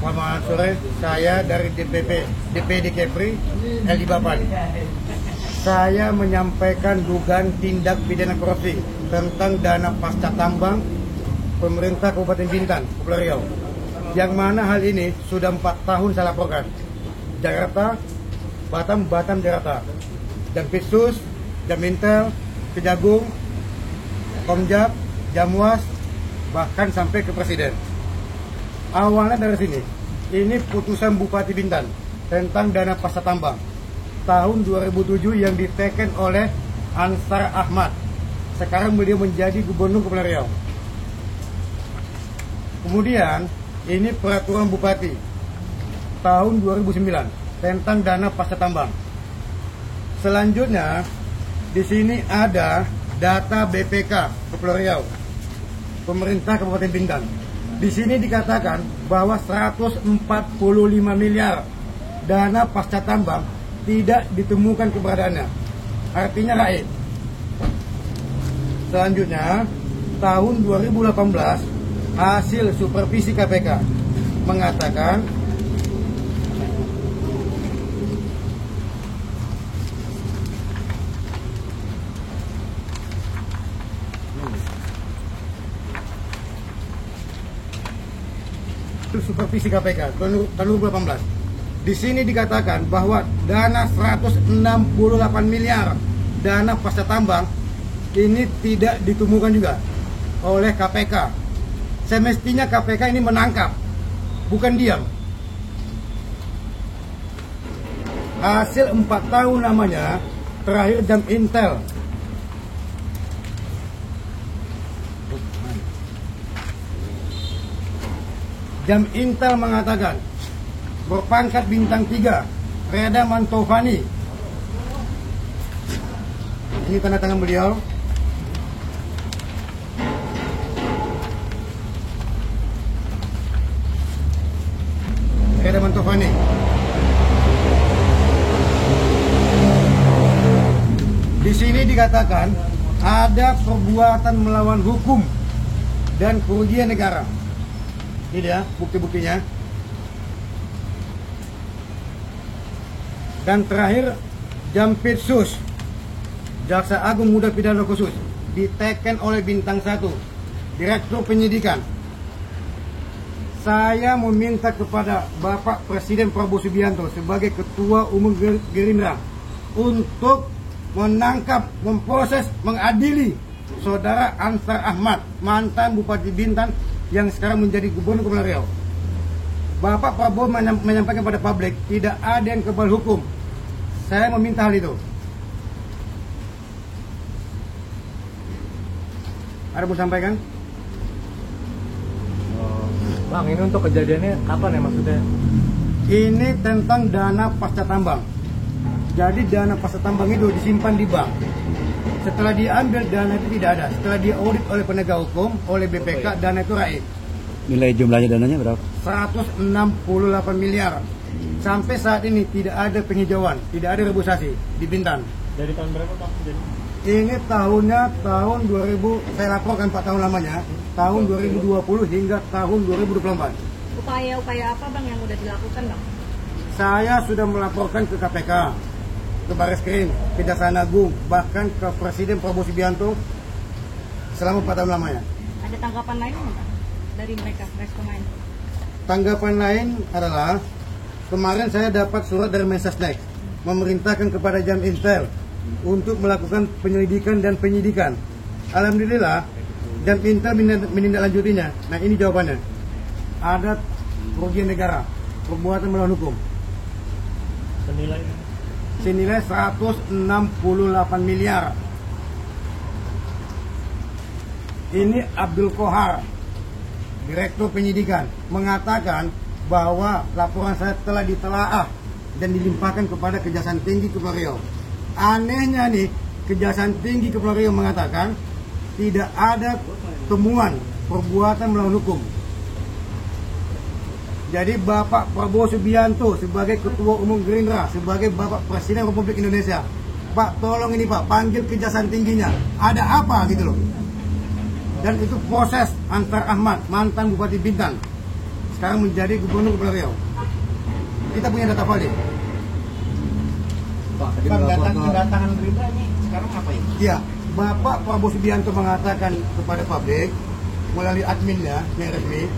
Selamat sore, saya dari DPD Kepri, Eldi Bapan. Saya menyampaikan dugaan tindak pidana korupsi tentang dana pasca tambang pemerintah Kabupaten Bintan, Kepulauan Riau. Yang mana hal ini sudah 4 tahun saya laporkan. Jakarta, Batam, Jakarta. Jampitsus, Jamintel, Kejagung, Komjak, Jamwas, bahkan sampai ke Presiden. Awalnya dari sini, ini putusan Bupati Bintan tentang dana pasca tambang tahun 2007 yang diteken oleh Ansar Ahmad. Sekarang beliau menjadi Gubernur Kepulauan Riau. Kemudian ini peraturan Bupati tahun 2009 tentang dana pasca tambang. Selanjutnya di sini ada data BPK Kepulauan Riau, pemerintah Kabupaten Bintan. Di sini dikatakan bahwa 145 miliar dana pasca tambang tidak ditemukan keberadaannya. Artinya raib. Selanjutnya, tahun 2018 hasil supervisi KPK mengatakan supervisi KPK tahun 2018. Di sini dikatakan bahwa dana 168 miliar dana pasca tambang ini tidak ditemukan juga oleh KPK. Semestinya KPK ini menangkap, bukan diam. Hasil 4 tahun namanya terakhir jam Intel. Jam Intel mengatakan berpangkat bintang 3 Reda Mantovani. Ini tanda tangan beliau. Reda Mantovani. Di sini dikatakan ada perbuatan melawan hukum dan kerugian negara. Ini dia bukti-buktinya. Dan terakhir, Jampitsus Jaksa Agung Muda Pidana Khusus diteken oleh Bintang 1, Direktur Penyidikan. Saya meminta kepada Bapak Presiden Prabowo Subianto sebagai Ketua Umum Gerindra untuk menangkap, memproses, mengadili Saudara Ansar Ahmad, mantan Bupati Bintan yang sekarang menjadi Gubernur Kepulauan Riau. Bapak Prabowo menyampaikan pada publik tidak ada yang kebal hukum. Saya meminta hal itu. Ada mau sampaikan? Bang, ini untuk kejadiannya kapan ya maksudnya? Ini tentang dana pasca tambang. Jadi dana pasca tambang itu disimpan di bank. Setelah diambil, dana itu tidak ada. Setelah diaudit oleh penegak hukum, oleh BPK, dana itu raib. Nilai jumlahnya dananya berapa? 168 miliar. Sampai saat ini tidak ada penghijauan, tidak ada rebusasi di Bintan. Dari tahun berapa Pak? Ini tahunnya tahun 2000, saya laporkan 4 tahun lamanya, tahun 2020 hingga tahun 2024. Upaya-upaya apa Bang yang udah dilakukan Bang? Saya sudah melaporkan ke KPK, ke Barreskrim, Kejaksaan Agung, bahkan ke Presiden Prabowo Subianto selama 4 tahun lamanya. Ada tanggapan lain nggak dari mereka, responden? Tanggapan lain adalah kemarin saya dapat surat dari Mensesnek memerintahkan kepada Jam Intel untuk melakukan penyelidikan dan penyidikan. Alhamdulillah Jam Intel menindaklanjutinya. Nah ini jawabannya. Ada kerugian negara, perbuatan melawan hukum. Senilai 168 miliar. Ini Abdul Kohar, Direktur Penyidikan, mengatakan bahwa laporan saya telah ditelaah dan dilimpahkan kepada Kejaksaan Tinggi Kepulauan Riau. Anehnya nih, Kejaksaan Tinggi Kepulauan Riau mengatakan tidak ada temuan perbuatan melawan hukum. Jadi Bapak Prabowo Subianto sebagai Ketua Umum Gerindra, sebagai Bapak Presiden Republik Indonesia, Pak tolong ini Pak, panggil Kejaksaan Tingginya. Ada apa gitu loh. Dan itu proses Ansar Ahmad, mantan Bupati Bintan. sekarang menjadi Gubernur Kepulauan Riau. Kita punya data valid. Pak, tadi Kedatangan Gerindra ini sekarang apa ini? Iya, Bapak Prabowo Subianto mengatakan kepada publik melalui adminnya yang resmi,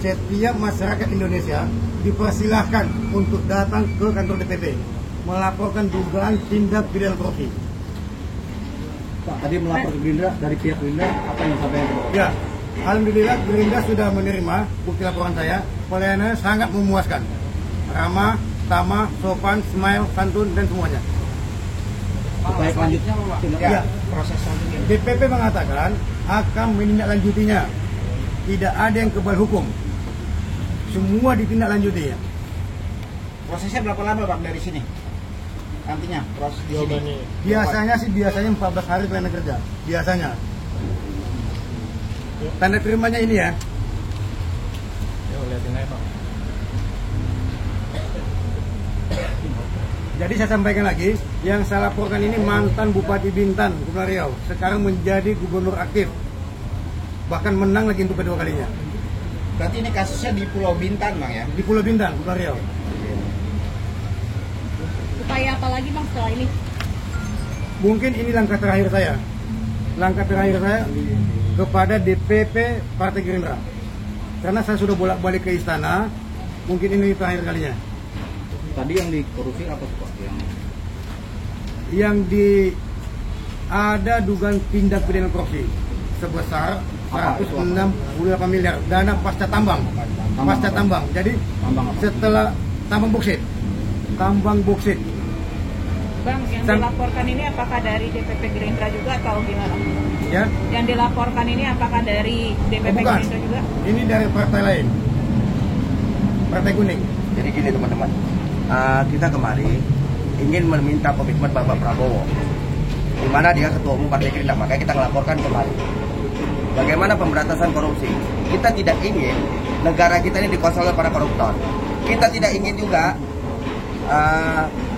setiap masyarakat Indonesia dipersilahkan untuk datang ke kantor DPP melaporkan dugaan tindak pidana korupsi. Pak, tadi melapor ke Gerindra, dari pihak Gerindra, apa yang disampaikan? Ya, alhamdulillah Gerindra sudah menerima bukti laporan saya. Pelayanannya sangat memuaskan, ramah, tamah, sopan, smile, santun dan semuanya. Upaya selanjutnya apa, Pak? Ya, Proses selanjutnya. DPP mengatakan akan menindaklanjutinya. Tidak ada yang kebal hukum. Semua ditindaklanjuti ya. Prosesnya berapa lama Bang dari sini? Nantinya proses di sini. Biasanya 14 hari pelayanan kerja. Biasanya. Tanda terimanya ini ya. Yuk liatin aja Bang. Jadi saya sampaikan lagi, yang saya laporkan ini mantan Bupati Bintan, Kepulauan Riau. Sekarang menjadi gubernur aktif. Bahkan menang lagi untuk kedua kalinya. Berarti ini kasusnya di Pulau Bintan Bang ya? Di Pulau Bintan, Kepulauan Riau. Upaya apa lagi bang setelah ini? Mungkin ini langkah terakhir saya. Langkah terakhir saya kepada DPP Partai Gerindra. Karena saya sudah bolak-balik ke istana, mungkin ini terakhir kalinya. Tadi yang dikorupsi apa tuh, Pak? Ada dugaan tindak pidana korupsi sebesar 168 miliar dana pasca tambang. Jadi Tambang apa? setelah tambang boksit. Bang, yang Sam- dilaporkan ini apakah dari DPP Gerindra juga atau gimana? Ya, Yang dilaporkan ini apakah dari DPP bukan. Gerindra juga? Ini dari partai lain. Partai Kuning. Jadi gini teman-teman, kita kemari ingin meminta komitmen Bapak Prabowo, di mana dia ketua umum Partai Gerindra, makanya kita melaporkan kembali. Bagaimana pemberantasan korupsi? Kita tidak ingin negara kita ini dikuasai oleh para koruptor. Kita tidak ingin juga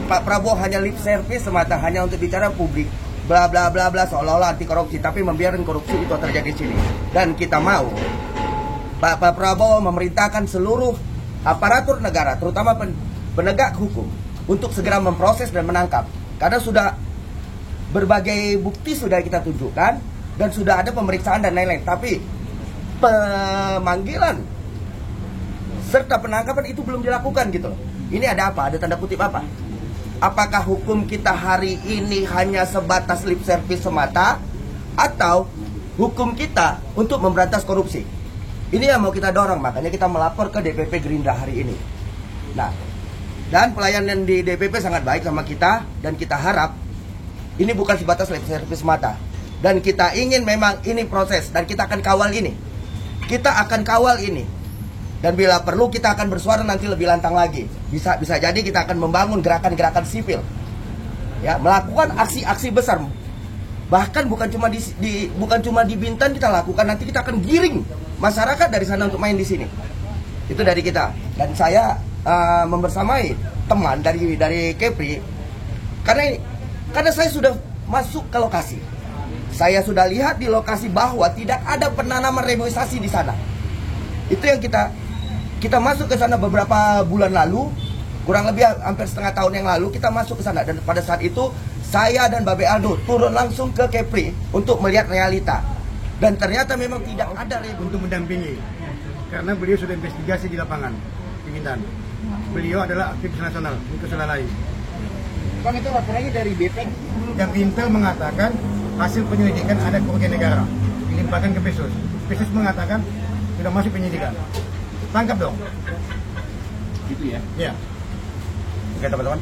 Pak Prabowo hanya lip service semata, hanya untuk bicara publik, bla bla bla bla seolah-olah anti korupsi, tapi membiarkan korupsi itu terjadi di sini. Dan kita mau Pak Prabowo memerintahkan seluruh aparatur negara, terutama penegak hukum, untuk segera memproses dan menangkap. Karena sudah berbagai bukti sudah kita tunjukkan dan sudah ada pemeriksaan dan lain-lain. Tapi pemanggilan serta penangkapan itu belum dilakukan gitu loh. Ini ada apa? Ada tanda kutip apa? Apakah hukum kita hari ini hanya sebatas lip service semata, atau hukum kita untuk memberantas korupsi? Ini yang mau kita dorong, makanya kita melapor ke DPP Gerindra hari ini. Nah, dan pelayanan di DPP sangat baik sama kita, dan kita harap ini bukan sebatas lip service semata. Dan kita ingin memang ini proses, dan kita akan kawal ini. Kita akan kawal ini. Dan bila perlu kita akan bersuara nanti lebih lantang lagi. Bisa jadi kita akan membangun gerakan-gerakan sipil. Ya, melakukan aksi-aksi besar. Bahkan bukan cuma di Bintan kita lakukan, nanti kita akan giring masyarakat dari sana untuk main di sini. Itu dari kita. Dan saya membersamai teman dari Kepri, karena saya sudah masuk ke lokasi. Saya sudah lihat di lokasi bahwa tidak ada penanaman reboisasi di sana. Itu yang kita masuk ke sana beberapa bulan lalu, kurang lebih hampir setengah tahun yang lalu kita masuk ke sana, dan pada saat itu saya dan Babe Aldo turun langsung ke Kepri untuk melihat realita, dan ternyata memang tidak ada Untuk mendampingi, karena beliau sudah investigasi di lapangan di Bintan. Beliau adalah aktivis nasional untuk lain. Bang, itu laporannya dari BP. Yang Intel mengatakan hasil penyelidikan ada kerugian negara, dilimpahkan ke Pesus. Pesus mengatakan sudah masuk penyidikan. Tangkap dong. Gitu ya. Ya. Oke teman-teman.